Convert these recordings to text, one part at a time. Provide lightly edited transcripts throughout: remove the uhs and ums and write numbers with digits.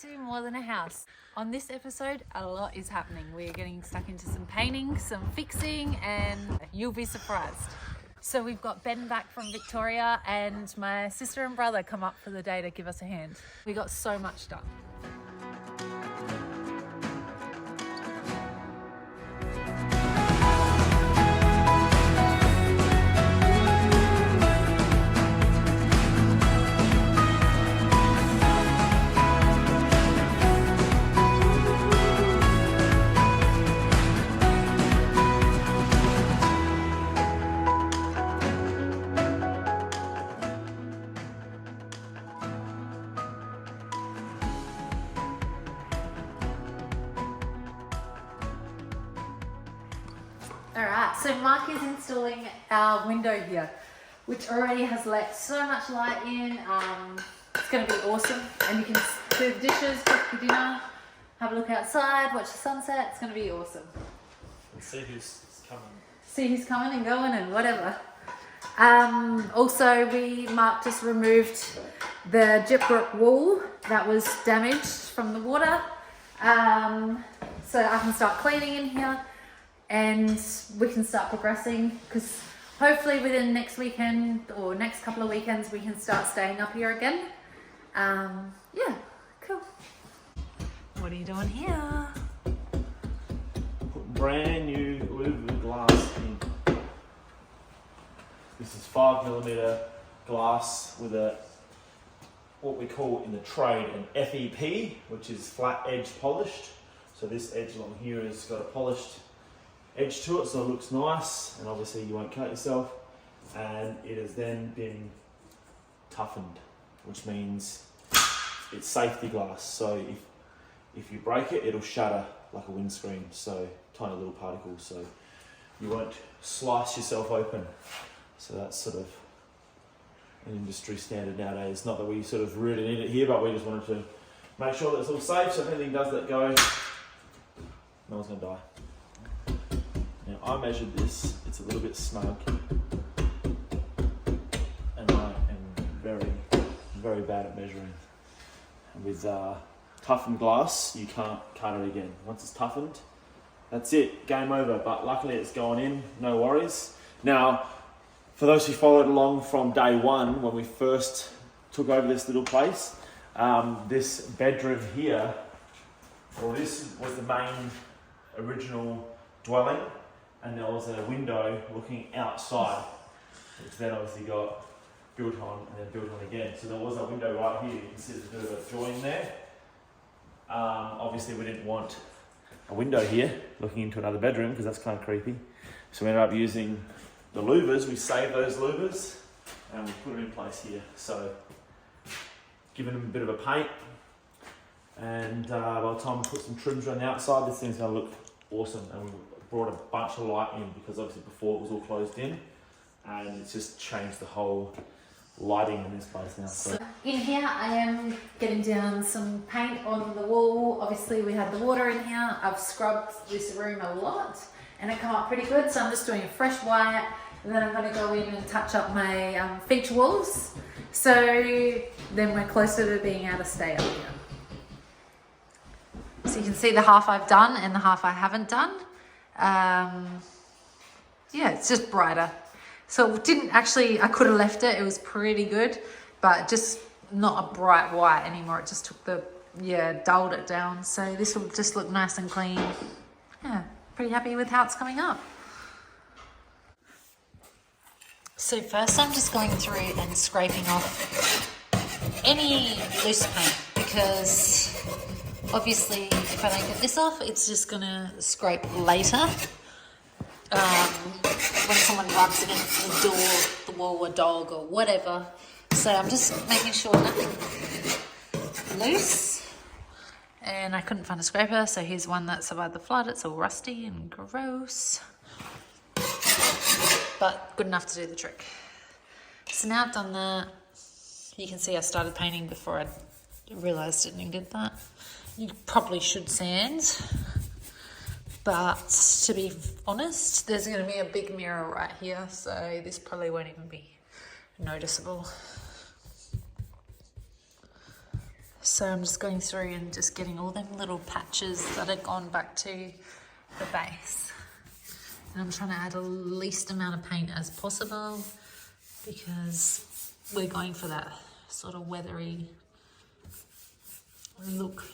to More Than a House. On this episode, a lot is happening. We're getting stuck into some painting, some fixing, and you'll be surprised. So we've got Ben back from Victoria and my sister and brother come up for the day to give us a hand. We got so much done. Alright, so Mark is installing our window here, which already has let so much light in. It's going to be awesome, and you can do the dishes, cook your dinner, have a look outside, watch the sunset. It's going to be awesome. And see who's coming. See who's coming and going and whatever. Also, Mark just removed the gyprock wall that was damaged from the water, so I can start cleaning in here. And we can start progressing because hopefully within next weekend or next couple of weekends we can start staying up here again. Yeah, cool. What are you doing here? Put brand new louver glass in. This is 5mm glass with what we call in the trade an FEP, which is flat edge polished. So this edge along here has got a polished edge to it, so it looks nice, and obviously you won't cut yourself. And it has then been toughened, which means it's safety glass. So if you break it, it'll shatter like a windscreen. So tiny little particles, so you won't slice yourself open. So that's sort of an industry standard nowadays. Not that we sort of rooted in it here, but we just wanted to make sure that it's all safe. So if anything does let go, no one's gonna die. Now I measured this, it's a little bit snug, and I am very, very bad at measuring. And with toughened glass, you can't cut it again. Once it's toughened, that's it, game over. But luckily it's gone in, no worries. Now, for those who followed along from day one, when we first took over this little place, this bedroom here, well, this was the main original dwelling. And there was a window looking outside, which then obviously got built on and then built on again. So there was a window right here. You can see there's a bit of a join there. Obviously we didn't want a window here looking into another bedroom because that's kind of creepy. So we ended up using the louvers. We saved those louvers and we put them in place here. So giving them a bit of a paint, and by the time we put some trims around the outside, this thing's going to look awesome. And we brought a bunch of light in because obviously before it was all closed in, and it's just changed the whole lighting in this place now. So in here I am getting down some paint on the wall. Obviously we had the water in here. I've scrubbed this room a lot and it came up pretty good, so I'm just doing a fresh white, and then I'm going to go in and touch up my feature walls, so then we're closer to being able to stay up here. So you can see the half I've done and the half I haven't done. Yeah, it's just brighter. So it didn't actually, I could have left it, it was pretty good, but just not a bright white anymore. It just took dulled it down. So this will just look nice and clean. Yeah, pretty happy with how it's coming up. So first I'm just going through and scraping off any loose paint, because obviously, if I don't get this off, it's just going to scrape later when someone rubs against the door, the wall, a dog or whatever. So I'm just making sure nothing loose. And I couldn't find a scraper, so here's one that survived the flood. It's all rusty and gross, but good enough to do the trick. So now I've done that. You can see I started painting before I realised it needed that. You probably should sand, but to be honest, there's going to be a big mirror right here, so this probably won't even be noticeable. So I'm just going through and just getting all them little patches that have gone back to the base. And I'm trying to add the least amount of paint as possible because we're going for that sort of weathery look.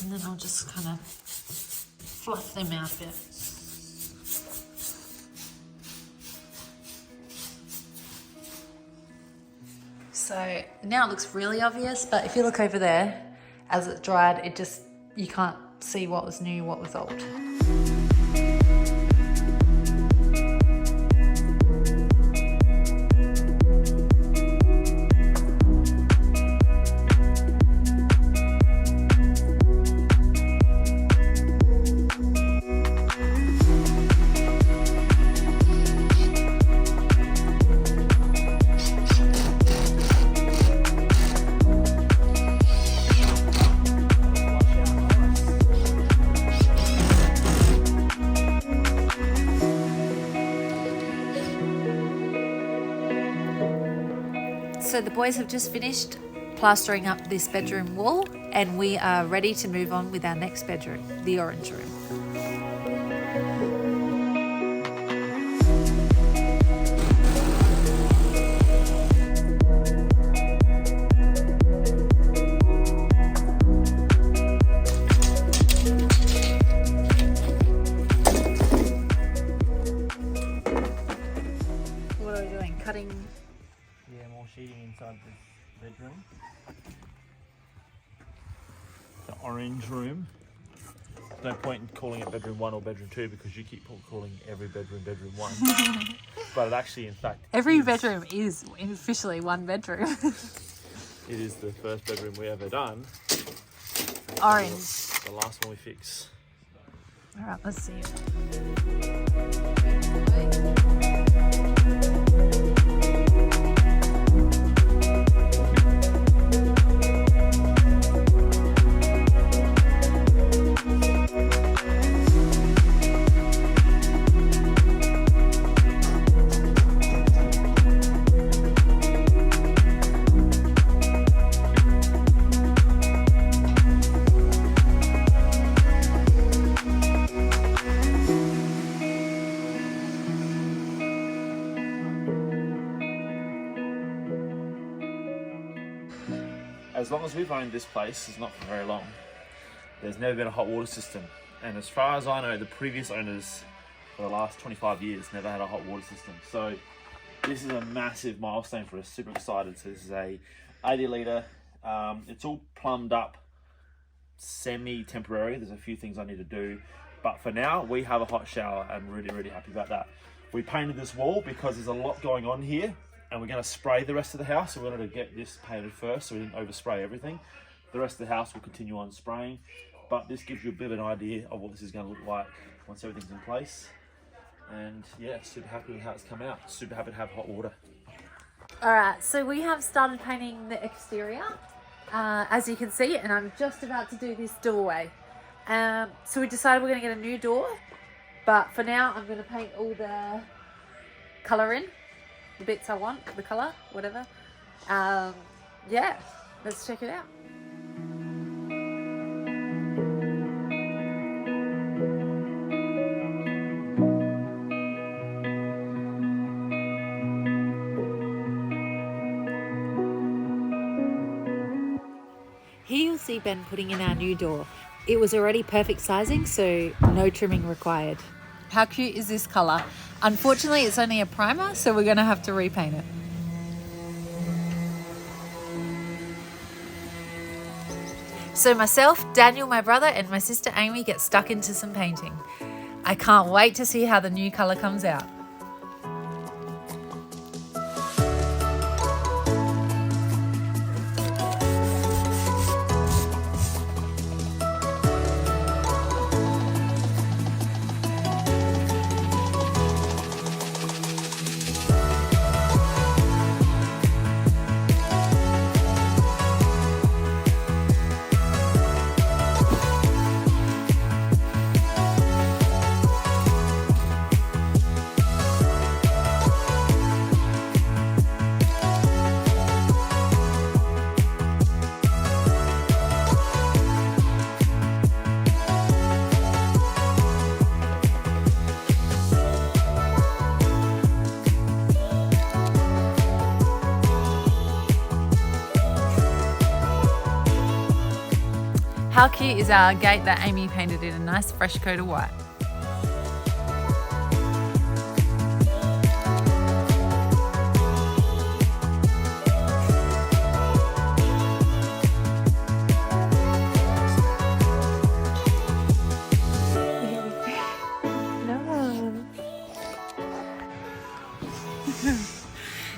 And then I'll just kind of fluff them out a bit. So now it looks really obvious, but if you look over there, as it dried, it just, you can't see what was new, what was old. So the boys have just finished plastering up this bedroom wall and we are ready to move on with our next bedroom, the orange room. What are we doing? Cutting? Yeah, more sheeting inside this bedroom. The orange room. No point in calling it bedroom 1 or bedroom 2 because you keep calling every bedroom bedroom 1. But it actually, in fact, Every bedroom is officially one bedroom. It is the first bedroom we ever done. Orange. The last one we fix. All right, let's see it. As long as we've owned this place, it's not for very long, there's never been a hot water system. And as far as I know, the previous owners for the last 25 years never had a hot water system. So this is a massive milestone for us, super excited. So this is a 80 litre, it's all plumbed up, semi-temporary. There's a few things I need to do, but for now we have a hot shower. I'm really, really happy about that. We painted this wall because there's a lot going on here and we're going to spray the rest of the house. So we wanted to get this painted first so we didn't overspray everything. The rest of the house will continue on spraying, but this gives you a bit of an idea of what this is going to look like once everything's in place. And yeah, super happy with how it's come out. Super happy to have hot water. All right, so we have started painting the exterior, as you can see, and I'm just about to do this doorway. So we decided we're going to get a new door, but for now I'm going to paint all the colour in, the bits I want, the colour, whatever. Yeah, let's check it out. Here you'll see Ben putting in our new door. It was already perfect sizing, so no trimming required. How cute is this colour? Unfortunately, it's only a primer, so we're going to have to repaint it. So myself, Daniel, my brother, and my sister Amy get stuck into some painting. I can't wait to see how the new colour comes out. How cute is our gate that Amy painted in a nice fresh coat of white?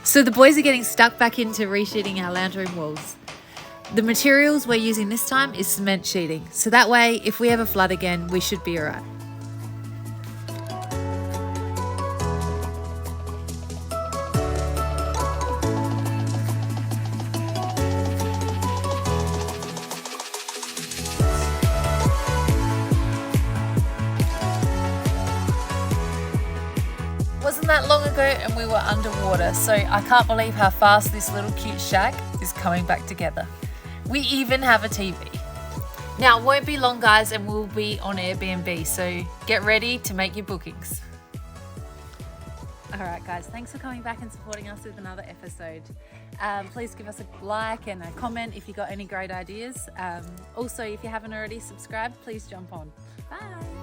So the boys are getting stuck back into resheeting our lounge room walls. The materials we're using this time is cement sheeting, so that way if we ever flood again, we should be alright. Wasn't that long ago and we were underwater, so I can't believe how fast this little cute shack is coming back together. We even have a TV. Now it won't be long guys and we'll be on Airbnb, so get ready to make your bookings. Alright guys, thanks for coming back and supporting us with another episode. Please give us a like and a comment if you got any great ideas. Also, if you haven't already subscribed, please jump on. Bye!